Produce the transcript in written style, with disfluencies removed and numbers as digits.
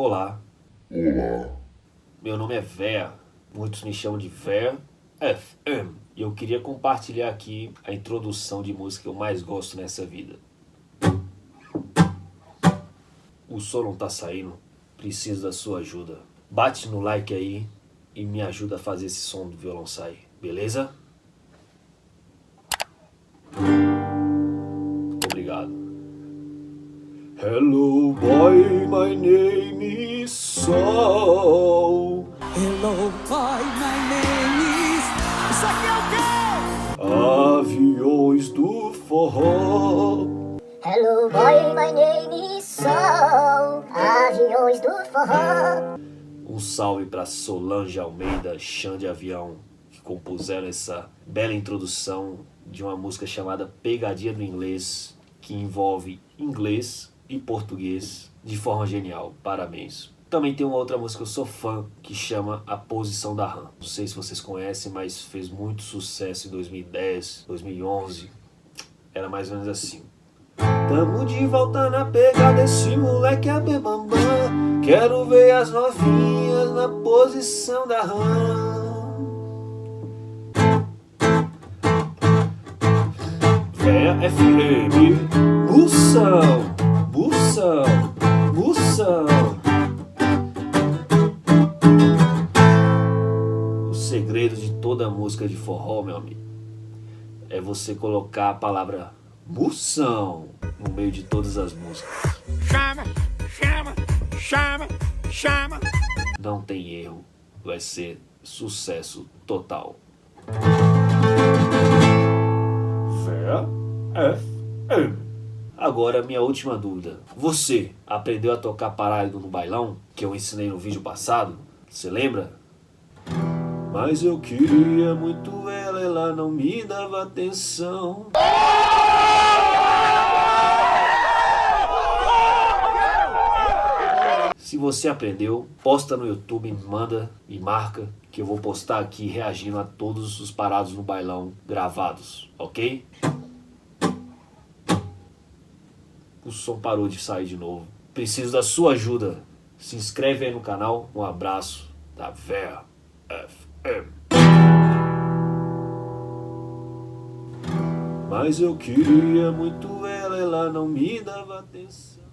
Olá, Olá. meu nome é Véa, muitos me chamam de Véa FM, e eu queria compartilhar aqui a introdução de música que eu mais gosto nessa vida. O som não tá saindo, preciso da sua ajuda. Bate no like aí e me ajuda a fazer esse som do violão sair, beleza? Obrigado. Hello boy, my name is Sol. Hello, boy, my name is... Isso aqui é o quê? Aviões do forró. Hello boy, my name is Sol, aviões do forró. Um salve para Solange Almeida, Xande Avião, que compuseram essa bela introdução de uma música chamada Pegadinha do Inglês, que envolve inglês e português de forma genial. Parabéns. Também tem uma outra música que eu sou fã, que chama A Posição da Rã. Não sei se vocês conhecem, mas fez muito sucesso em 2010, 2011. Era mais ou menos assim. Tamo de volta na pegada, esse moleque é bebambam. Quero ver as novinhas na posição da rã. Véa FM, Moção, Moção, Moção. O segredo de toda música de forró, meu amigo, é você colocar a palavra Moção no meio de todas as músicas. Chama, chama, chama, chama. Não tem erro, vai ser sucesso total. Véa FM. Agora, minha última dúvida. Você aprendeu a tocar paralho no bailão, que eu ensinei no vídeo passado? Você lembra? Mas eu queria muito ela não me dava atenção. Se você aprendeu, posta no YouTube, manda e marca, que eu vou postar aqui reagindo a todos os parados no bailão gravados, ok? O som parou de sair de novo. Preciso da sua ajuda. Se inscreve aí no canal. Um abraço da Véa FM. Mas eu queria muito ela não me dava atenção.